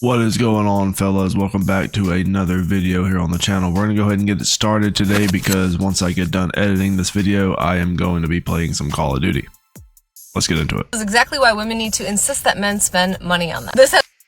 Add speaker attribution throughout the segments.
Speaker 1: What is going on, fellas? Welcome back to another video here on the channel. We're going to go ahead and get it started today because once I get done editing this video, I am going to be playing some Call of Duty. Let's get into it.
Speaker 2: This is exactly why women need to insist that men spend money on them.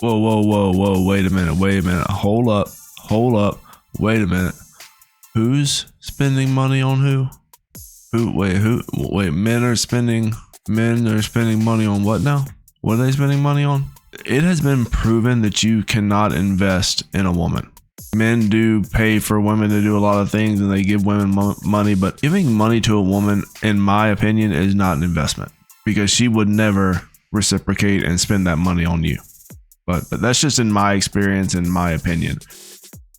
Speaker 1: Whoa, wait a minute. Hold up, wait a minute. Who's spending money on who? Men are spending money on what now? What are they spending money on? It has been proven that you cannot invest in a woman. Men do pay for women to do a lot of things and they give women money, but giving money to a woman, in my opinion, is not an investment because she would never reciprocate and spend that money on you. But that's just in my experience, in my opinion.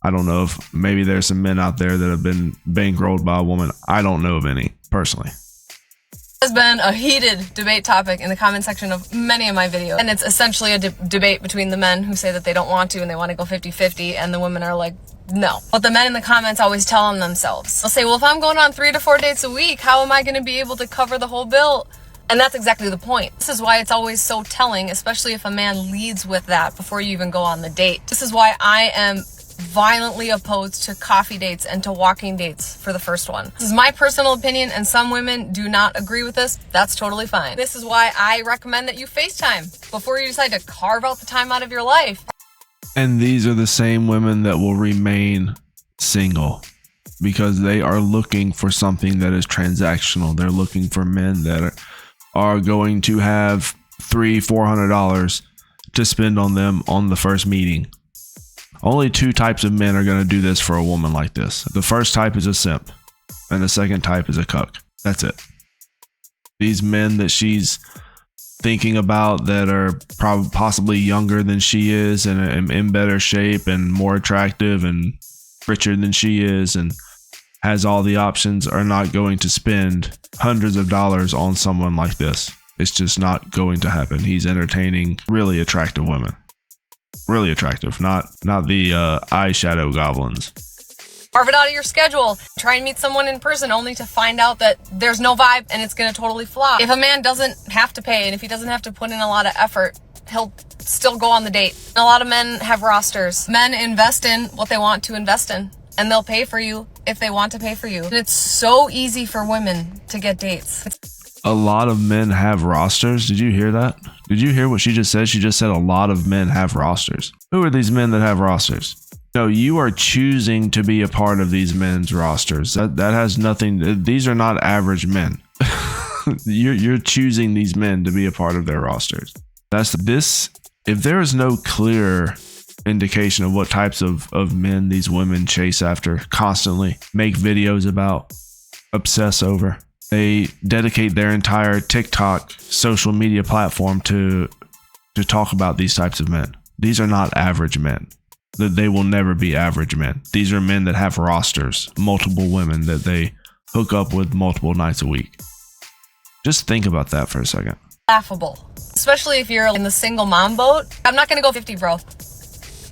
Speaker 1: I don't know if maybe there's some men out there that have been bankrolled by a woman. I don't know of any personally.
Speaker 2: Has been a heated debate topic in the comment section of many of my videos, and it's essentially a debate between the men who say that they don't want to and they want to go 50-50, and the women are like, no. But the men in the comments always tell on themselves. They'll say, well, if I'm going on 3 to 4 dates a week, how am I going to be able to cover the whole bill? And that's exactly the point. This is why it's always so telling, especially if a man leads with that before you even go on the date. This is why I am violently opposed to coffee dates and to walking dates for the first one. This is my personal opinion, and some women do not agree with this. That's totally fine. This is why I recommend that you FaceTime before you decide to carve out the time out of your life.
Speaker 1: And these are the same women that will remain single because they are looking for something that is transactional. They're looking for men that are going to have $300-400 to spend on them on the first meeting. Only 2 types of men are going to do this for a woman like this. The first type is a simp, and the second type is a cuck. That's it. These men that she's thinking about that are possibly younger than she is and in better shape and more attractive and richer than she is and has all the options are not going to spend hundreds of dollars on someone like this. It's just not going to happen. He's entertaining really attractive women. Really attractive, not the eyeshadow goblins.
Speaker 2: Carve it out of your schedule. Try and meet someone in person only to find out that there's no vibe and it's going to totally flop. If a man doesn't have to pay and if he doesn't have to put in a lot of effort, he'll still go on the date. A lot of men have rosters. Men invest in what they want to invest in, and they'll pay for you if they want to pay for you. And it's so easy for women to get dates.
Speaker 1: A lot of men have rosters. Did you hear that? Did you hear what she just said? She just said a lot of men have rosters. Who are these men that have rosters? No, you are choosing to be a part of these men's rosters. That has nothing. These are not average men. You're choosing these men to be a part of their rosters. That's this. If there is no clear indication of what types of men these women chase after, constantly make videos about, obsess over. They dedicate their entire TikTok social media platform to talk about these types of men. These are not average men. They will never be average men. These are men that have rosters, multiple women that they hook up with multiple nights a week. Just think about that for a second.
Speaker 2: Laughable, especially if you're in the single mom boat. I'm not going to go 50, bro.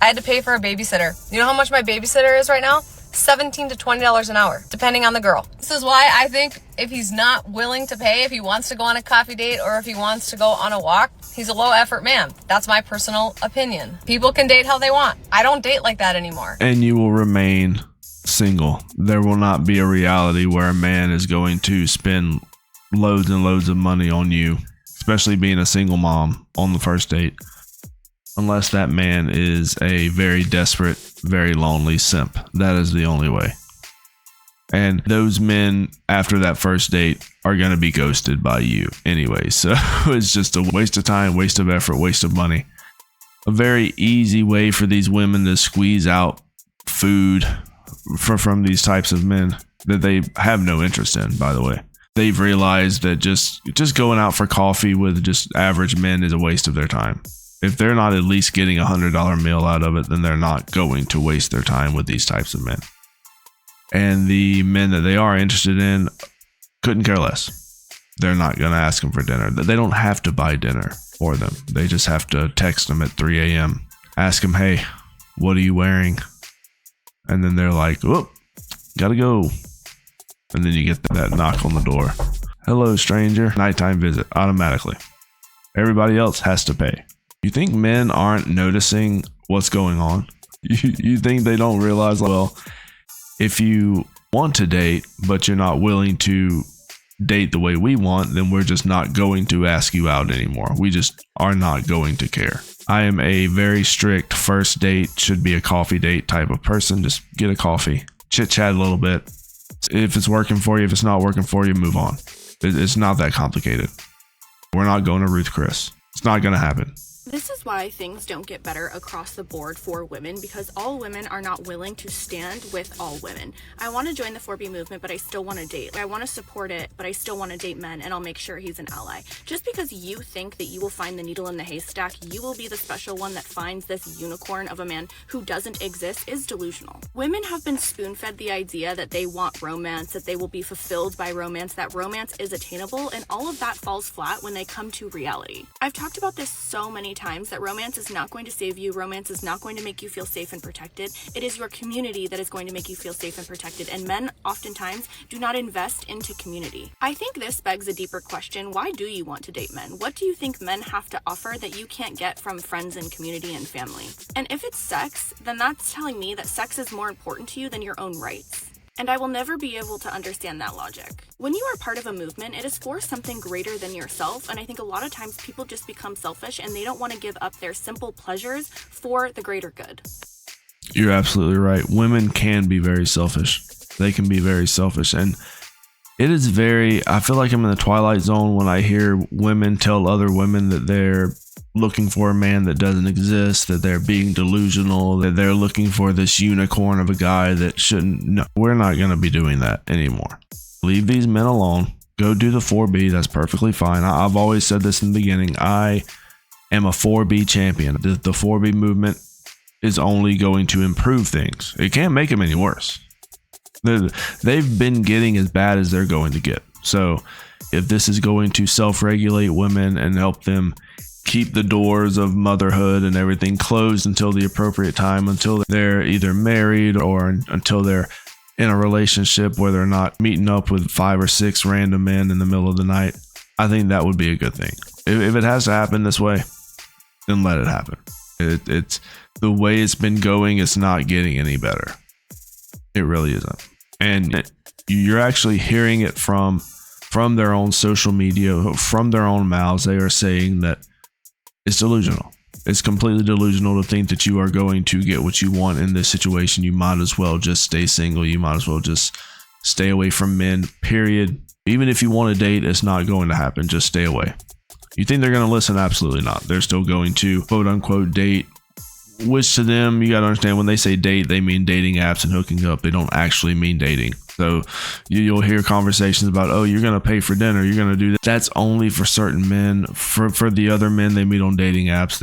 Speaker 2: I had to pay for a babysitter. You know how much my babysitter is right now? $17 to $20 an hour, depending on the girl. This is why I think if he's not willing to pay, if he wants to go on a coffee date or if he wants to go on a walk, he's a low effort man. That's my personal opinion. People can date how they want. I don't date like that anymore.
Speaker 1: And you will remain single. There will not be a reality where a man is going to spend loads and loads of money on you, especially being a single mom on the first date. Unless that man is a very desperate, very lonely simp. That is the only way. And those men after that first date are going to be ghosted by you anyway. So it's just a waste of time, waste of effort, waste of money. A very easy way for these women to squeeze out food from these types of men that they have no interest in, by the way. They've realized that just going out for coffee with just average men is a waste of their time. If they're not at least getting a $100 meal out of it, then they're not going to waste their time with these types of men. And the men that they are interested in couldn't care less. They're not going to ask them for dinner. They don't have to buy dinner for them. They just have to text them at 3 a.m. Ask them, hey, what are you wearing? And then they're like, oh, gotta go. And then you get that knock on the door. Hello, stranger. Nighttime visit automatically. Everybody else has to pay. You think men aren't noticing what's going on. You think they don't realize, well, if you want to date, but you're not willing to date the way we want, then we're just not going to ask you out anymore. We just are not going to care. I am a very strict first date should be a coffee date type of person. Just get a coffee, chit chat a little bit. If it's working for you, if it's not working for you, move on. It's not that complicated. We're not going to Ruth Chris. It's not going to happen.
Speaker 3: This is why things don't get better across the board for women, because all women are not willing to stand with all women. I want to join the 4B movement, but I still want to date. I want to support it, but I still want to date men, and I'll make sure he's an ally. Just because you think that you will find the needle in the haystack, you will be the special one that finds this unicorn of a man who doesn't exist is delusional. Women have been spoon-fed the idea that they want romance, that they will be fulfilled by romance, that romance is attainable, and all of that falls flat when they come to reality. I've talked about this so many times that romance is not going to save you. Romance is not going to make you feel safe and protected. It is your community that is going to make you feel safe and protected, and men oftentimes do not invest into community. I think this begs a deeper question. Why do you want to date men? What do you think men have to offer that you can't get from friends and community and family? And if it's sex, then that's telling me that sex is more important to you than your own rights. And I will never be able to understand that logic. When you are part of a movement, it is for something greater than yourself, and I think a lot of times people just become selfish and they don't want to give up their simple pleasures for the greater good.
Speaker 1: You're absolutely right. Women can be very selfish. They can be very selfish, and it is very, I feel like I'm in the twilight zone when I hear women tell other women that they're looking for a man that doesn't exist, that they're being delusional, that they're looking for this unicorn of a guy that shouldn't. No, we're not going to be doing that anymore. Leave these men alone. Go do the 4B. That's perfectly fine. I've always said this in the beginning. I am a 4B champion. The 4B movement is only going to improve things. It can't make them any worse. They've been getting as bad as they're going to get. So if this is going to self-regulate women and help them keep the doors of motherhood and everything closed until the appropriate time, until they're either married or until they're in a relationship where they're not meeting up with 5 or 6 random men in the middle of the night, I think that would be a good thing. If it has to happen this way, then let it happen. It's the way it's been going. It's not getting any better. It really isn't. And you're actually hearing it from their own social media, from their own mouths. They are saying that it's delusional. It's completely delusional to think that you are going to get what you want in this situation. You might as well just stay single. You might as well just stay away from men, period. Even if you want to date, it's not going to happen. Just stay away. You think they're going to listen? Absolutely not. They're still going to quote unquote date, which to them, you got to understand, when they say date, they mean dating apps and hooking up. They don't actually mean dating. So you'll hear conversations about, oh, you're going to pay for dinner, you're going to do that. That's only for certain men. For the other men they meet on dating apps,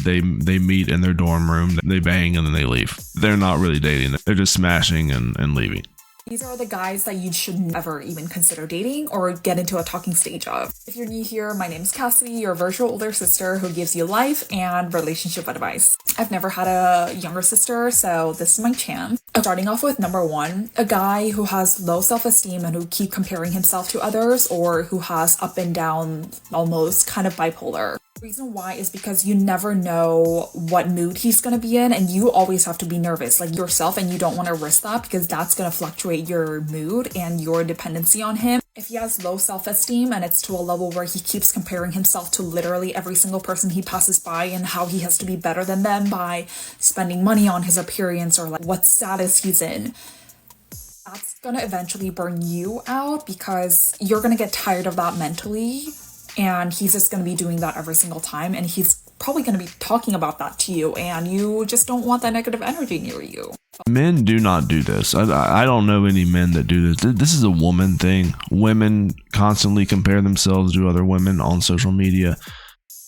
Speaker 1: they meet in their dorm room, they bang, and then they leave. They're not really dating. They're just smashing and leaving.
Speaker 4: These are the guys that you should never even consider dating or get into a talking stage of. If you're new here, my name's Cassidy, your virtual older sister who gives you life and relationship advice. I've never had a younger sister, so this is my chance. Starting off with number 1, a guy who has low self-esteem and who keep comparing himself to others, or who has up and down, almost kind of bipolar. The reason why is because you never know what mood he's going to be in, and you always have to be nervous, like yourself, and you don't want to risk that because that's going to fluctuate your mood and your dependency on him. If he has low self-esteem and it's to a level where he keeps comparing himself to literally every single person he passes by and how he has to be better than them by spending money on his appearance or like what status he's in, that's going to eventually burn you out because you're going to get tired of that mentally. And he's just going to be doing that every single time. And he's probably going to be talking about that to you. And you just don't want that negative energy near you.
Speaker 1: Men do not do this. I don't know any men that do this. This is a woman thing. Women constantly compare themselves to other women on social media.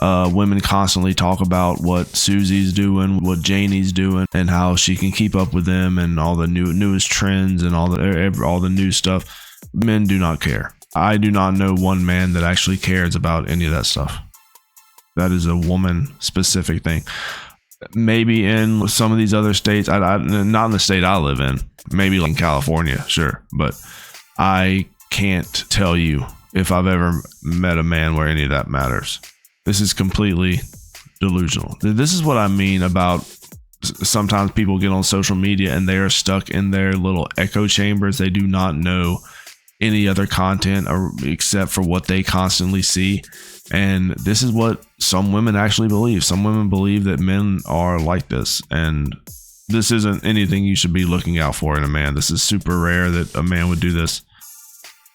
Speaker 1: Women constantly talk about what Susie's doing, what Janie's doing, and how she can keep up with them and all the newest trends and all the new stuff. Men do not care. I do not know one man that actually cares about any of that stuff. That is a woman specific thing. Maybe in some of these other states, not in the state I live in, maybe like in California, sure. But I can't tell you if I've ever met a man where any of that matters. This is completely delusional. This is what I mean about sometimes people get on social media and they are stuck in their little echo chambers. They do not know any other content except for what they constantly see. And this is what some women actually believe. Some women believe that men are like this, and this isn't anything you should be looking out for in a man. This is super rare that a man would do this.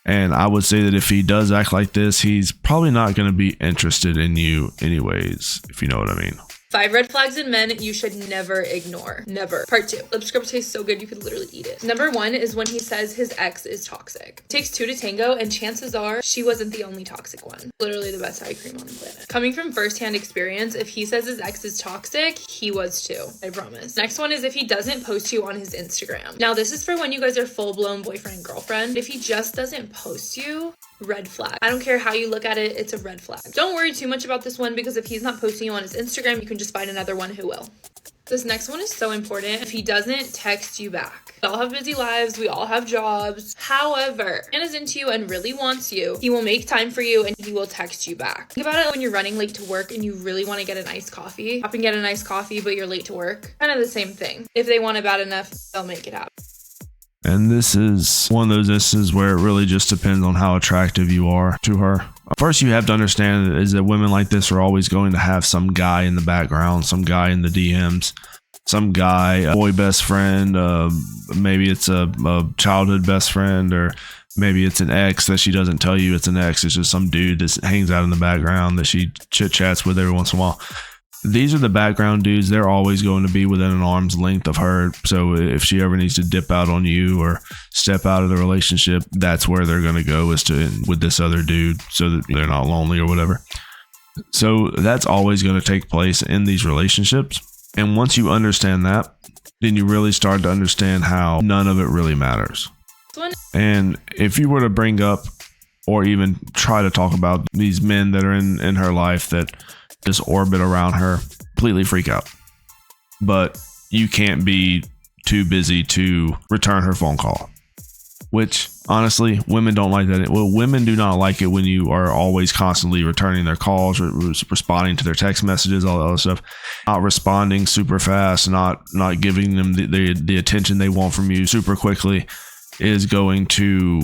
Speaker 1: And I would say that if he does act like this, he's probably not going to be interested in you anyways, if you know what I mean.
Speaker 5: 5 red flags in men you should never ignore. Never. Part 2. Lip scrub tastes so good you could literally eat it. Number 1 is when he says his ex is toxic. It takes 2 to tango, and chances are she wasn't the only toxic one. Literally the best eye cream on the planet. Coming from firsthand experience, if he says his ex is toxic, he was too. I promise. Next one is if he doesn't post you on his Instagram. Now this is for when you guys are full-blown boyfriend and girlfriend. If he just doesn't post you, red flag. I don't care how you look at it, it's a red flag. Don't worry too much about this one, because if he's not posting you on his Instagram, you can just find another one who will. This next one is so important. If he doesn't text you back. We all have busy lives, we all have jobs. However, if a man is into you and really wants you, he will make time for you and he will text you back. Think about it when you're running late to work and you really want to get an iced coffee. Stop and get an iced coffee, but you're late to work. Kind of the same thing. If they want it bad enough, they'll make it happen.
Speaker 1: And this is one of those instances where it really just depends on how attractive you are to her. First, you have to understand is that women like this are always going to have some guy in the background, some guy in the DMs, some guy, a boy best friend, maybe it's a childhood best friend, or maybe it's an ex that she doesn't tell you it's an ex. It's just some dude that hangs out in the background that she chit chats with every once in a while. These are the background dudes. They're always going to be within an arm's length of her. So if she ever needs to dip out on you or step out of the relationship, that's where they're going to go, is to with this other dude, so that they're not lonely or whatever. So that's always going to take place in these relationships. And once you understand that, then you really start to understand how none of it really matters. And if you were to bring up or even try to talk about these men that are in her life that just orbit around her, completely freak out. But you can't be too busy to return her phone call, which honestly, women don't like that. Well, women do not like it when you are always constantly returning their calls, or responding to their text messages, all that other stuff, not responding super fast, not giving them the attention they want from you super quickly is going to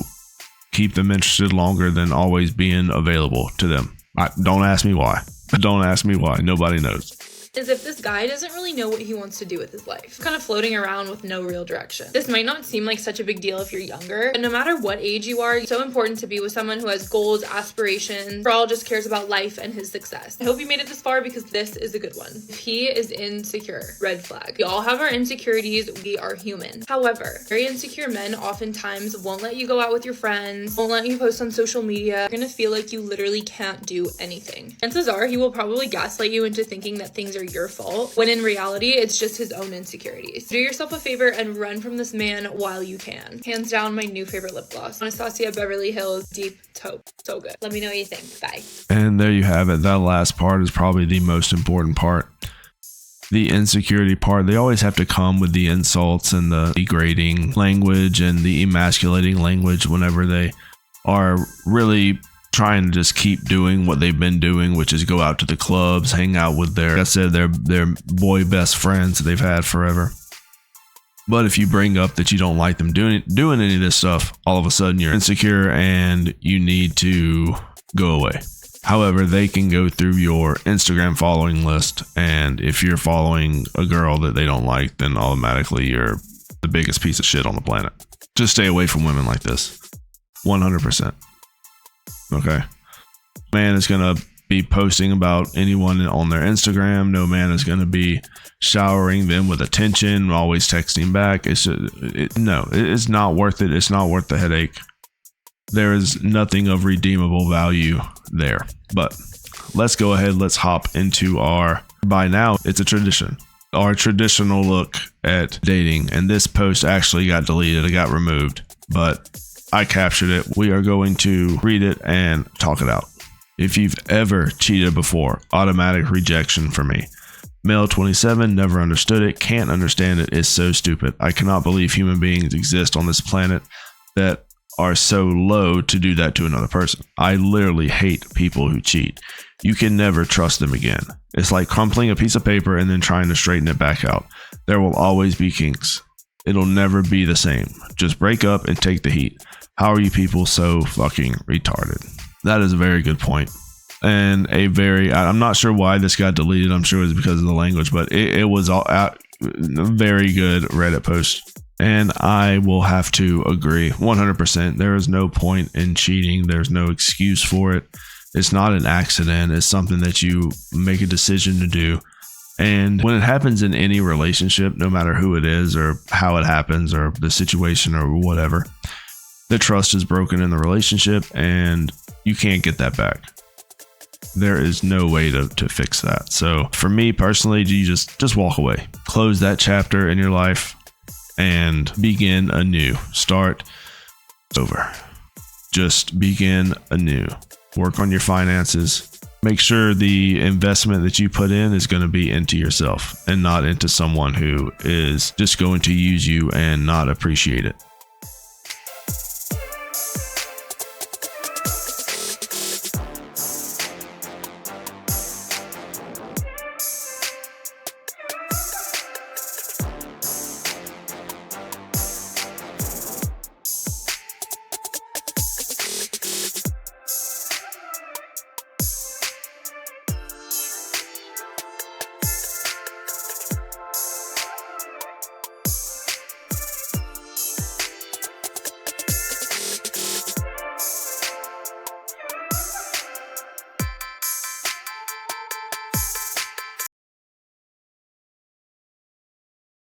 Speaker 1: keep them interested longer than always being available to them. Don't ask me why. Don't ask me why. Nobody knows.
Speaker 5: Is if this guy doesn't really know what he wants to do with his life. Kind of floating around with no real direction. This might not seem like such a big deal if you're younger, but no matter what age you are, it's so important to be with someone who has goals, aspirations, or all just cares about life and his success. I hope you made it this far, because this is a good one. If he is insecure, red flag. We all have our insecurities. We are human. However, very insecure men oftentimes won't let you go out with your friends, won't let you post on social media. You're gonna feel like you literally can't do anything. Chances are he will probably gaslight you into thinking that things are your fault, when in reality it's just his own insecurities. Do yourself a favor and run from this man while you can. Hands down, my new favorite lip gloss, Anastasia Beverly Hills Deep Taupe. So good. Let me know what you think. Bye.
Speaker 1: And there you have it. That last part is probably the most important part. The insecurity part. They always have to come with the insults and the degrading language and the emasculating language whenever they are really trying to just keep doing what they've been doing, which is go out to the clubs, hang out with their boy best friends that they've had forever. But if you bring up that you don't like them doing any of this stuff, all of a sudden you're insecure and you need to go away. However, they can go through your Instagram following list, and if you're following a girl that they don't like, then automatically you're the biggest piece of shit on the planet. Just stay away from women like this. 100%. Okay. Man is going to be posting about anyone on their Instagram. No man is going to be showering them with attention, always texting back. It's not worth it. It's not worth the headache. There is nothing of redeemable value there. But let's go ahead. Let's hop into by now it's a tradition, our traditional look at dating. And this post actually got deleted. It got removed, but I captured it. We are going to read it and talk it out. If you've ever cheated before, automatic rejection for me. Male 27, never understood it, can't understand it, is so stupid. I cannot believe human beings exist on this planet that are so low to do that to another person. I literally hate people who cheat. You can never trust them again. It's like crumpling a piece of paper and then trying to straighten it back out. There will always be kinks. It'll never be the same. Just break up and take the heat. How are you people so fucking retarded? That is a very good point. And I'm not sure why this got deleted. I'm sure it was because of the language, but it was all out. Very good Reddit post. And I will have to agree 100%. There is no point in cheating. There's no excuse for it. It's not an accident. It's something that you make a decision to do. And when it happens in any relationship, no matter who it is or how it happens or the situation or whatever, the trust is broken in the relationship and you can't get that back. There is no way to fix that. So for me personally, you just walk away. Close that chapter in your life and begin anew. Start over. Just begin anew. Work on your finances. Make sure the investment that you put in is going to be into yourself and not into someone who is just going to use you and not appreciate it.